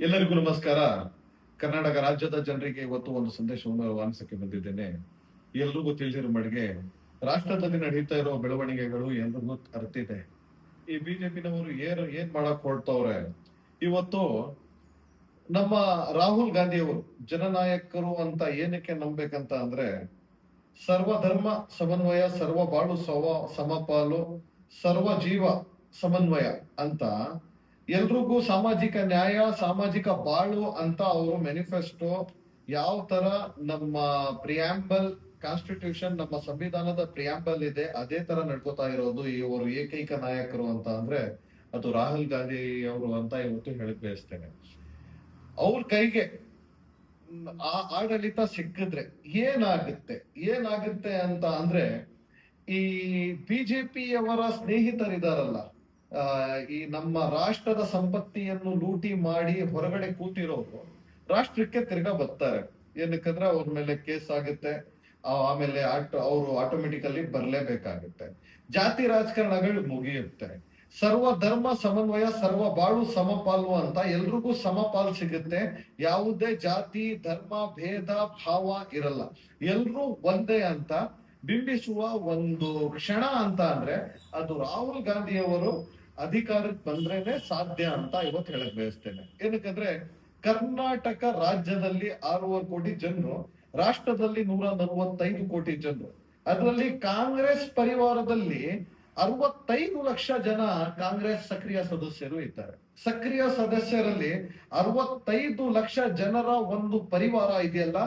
ಎಲ್ಲರಿಗೂ ನಮಸ್ಕಾರ. ಕರ್ನಾಟಕ ರಾಜ್ಯದ ಜನರಿಗೆ ಇವತ್ತು ಒಂದು ಸಂದೇಶವನ್ನು ರವಾನಿಸಕ್ಕೆ ಬಂದಿದ್ದೇನೆ. ಎಲ್ರಿಗೂ ತಿಳಿದಿರೋ ಮಟ್ಟಿಗೆ ರಾಷ್ಟ್ರದಲ್ಲಿ ನಡೀತಾ ಇರೋ ಬೆಳವಣಿಗೆಗಳು ಎಲ್ರಿಗೂ ಅರ್ತಿದೆ. ಈ ಬಿಜೆಪಿನವರು ಏನ್ ಮಾಡಕ್ ಹೊರಟವ್ರೆ. ಇವತ್ತು ನಮ್ಮ ರಾಹುಲ್ ಗಾಂಧಿ ಅವರು ಜನನಾಯಕರು ಅಂತ ಏನಕ್ಕೆ ನಂಬೇಕಂತ ಅಂದ್ರೆ, ಸರ್ವಧರ್ಮ ಸಮನ್ವಯ, ಸರ್ವ ಬಾಳು ಸಮಪಾಲು, ಸರ್ವ ಜೀವ ಸಮನ್ವಯ ಅಂತ ಎಲ್ರಿಗೂ ಸಾಮಾಜಿಕ ನ್ಯಾಯ, ಸಾಮಾಜಿಕ ಬಾಳು ಅಂತ ಅವರು ಮ್ಯಾನಿಫೆಸ್ಟೋ ಯಾವ ತರ ನಮ್ಮ ಪ್ರಿಯಾಂಬಲ್ ಕಾನ್ಸ್ಟಿಟ್ಯೂಷನ್, ನಮ್ಮ ಸಂವಿಧಾನದ ಪ್ರಿಯಾಂಬಲ್ ಇದೆ, ಅದೇ ತರ ನಡ್ಕೋತಾ ಇರೋದು ಇವರು ಏಕೈಕ ನಾಯಕರು ಅಂತ ಅಂದ್ರೆ ಅದು ರಾಹುಲ್ ಗಾಂಧಿ ಅವರು ಅಂತ ಇವತ್ತು ಹೇಳಕ್ ಬಯಸ್ತೇನೆ. ಅವ್ರ ಕೈಗೆ ಆಡಳಿತ ಸಿಕ್ಕಿದ್ರೆ ಏನಾಗುತ್ತೆ ಅಂತ ಅಂದ್ರೆ, ಈ ಬಿಜೆಪಿಯವರ ಸ್ನೇಹಿತರಿದಾರಲ್ಲ, ಈ ನಮ್ಮ ರಾಷ್ಟ್ರದ ಸಂಪತ್ತಿಯನ್ನು ಲೂಟಿ ಮಾಡಿ ಹೊರಗಡೆ ಕೂತಿರೋರು ರಾಷ್ಟ್ರಕ್ಕೆ ತಿರ್ಗಾ ಬರ್ತಾರೆ. ಏನಕ್ಕಂದ್ರೆ ಅವ್ರ ಮೇಲೆ ಕೇಸ್ ಆಗುತ್ತೆ, ಆಮೇಲೆ ಅವರು ಆಟೋಮೆಟಿಕಲಿ ಬರ್ಲೇಬೇಕಾಗುತ್ತೆ. ಜಾತಿ ರಾಜಕಾರಣಗಳು ಮುಗಿಯುತ್ತೆ. ಸರ್ವ ಧರ್ಮ ಸಮನ್ವಯ, ಸರ್ವ ಬಾಳು ಸಮಪಾಲು ಅಂತ ಎಲ್ರಿಗೂ ಸಮಪಾಲು ಸಿಗುತ್ತೆ. ಯಾವುದೇ ಜಾತಿ ಧರ್ಮ ಭೇದ ಭಾವ ಇರಲ್ಲ, ಎಲ್ರೂ ಒಂದೇ ಅಂತ ಬಿಂಬಿಸುವ ಒಂದು ಕ್ಷಣ ಅಂತ ಅಂದ್ರೆ ಅದು ರಾಹುಲ್ ಗಾಂಧಿಯವರು ಅಧಿಕಾರಕ್ಕೆ ಬಂದ್ರೇನೆ ಸಾಧ್ಯ ಅಂತ ಇವತ್ತು ಹೇಳಕ್ ಬಯಸ್ತೇನೆ. ಏನಕ್ಕಂದ್ರೆ ಕರ್ನಾಟಕ ರಾಜ್ಯದಲ್ಲಿ 6.5 ಕೋಟಿ ಜನರು, ರಾಷ್ಟ್ರದಲ್ಲಿ 145 ಕೋಟಿ ಜನರು, ಅದರಲ್ಲಿ ಕಾಂಗ್ರೆಸ್ ಪರಿವಾರದಲ್ಲಿ 65 ಲಕ್ಷ ಜನ ಕಾಂಗ್ರೆಸ್ ಸಕ್ರಿಯ ಸದಸ್ಯರು ಇದ್ದಾರೆ. ಸಕ್ರಿಯ ಸದಸ್ಯರಲ್ಲಿ 65 ಲಕ್ಷ ಜನರ ಒಂದು ಪರಿವಾರ ಇದೆಯಲ್ಲ,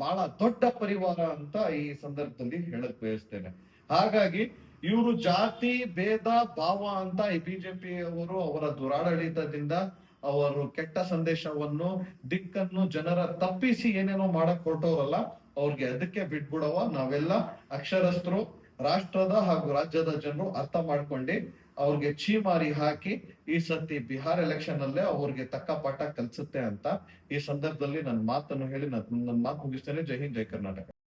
ಬಹಳ ದೊಡ್ಡ ಪರಿವಾರ ಅಂತ ಈ ಸಂದರ್ಭದಲ್ಲಿ ಹೇಳಕ್ ಬಯಸ್ತೇನೆ. ಹಾಗಾಗಿ ಇವರು ಜಾತಿ ಭೇದ ಭಾವ ಅಂತ ಈ ಬಿಜೆಪಿ ಅವರು ಅವರ ದುರಾಡಳಿತದಿಂದ ಅವರು ಕೆಟ್ಟ ಸಂದೇಶವನ್ನು ದಿಕ್ಕನ್ನು ಜನರ ತಪ್ಪಿಸಿ ಏನೇನೋ ಮಾಡಕ್ ಹೊರಟವ್ರಲ್ಲ, ಅವ್ರಿಗೆ ಅದಕ್ಕೆ ಬಿಟ್ಬಿಡವ. ನಾವೆಲ್ಲ ಅಕ್ಷರಸ್ಥರು, ರಾಷ್ಟ್ರದ ಹಾಗೂ ರಾಜ್ಯದ ಜನರು ಅರ್ಥ ಮಾಡ್ಕೊಂಡು ಅವ್ರಿಗೆ ಛೀಮಾರಿ ಹಾಕಿ ಈ ಸತಿ ಬಿಹಾರ್ ಎಲೆಕ್ಷನ್ ಅಲ್ಲೇ ಅವ್ರಿಗೆ ತಕ್ಕ ಪಾಠ ಕಲ್ಸುತ್ತೆ ಅಂತ ಈ ಸಂದರ್ಭದಲ್ಲಿ ನನ್ನ ಮಾತನ್ನು ಹೇಳಿ ನನ್ನ ಮಾತು ಮುಗಿಸ್ತೇನೆ. ಜೈ ಹಿಂದ್, ಜೈ ಕರ್ನಾಟಕ.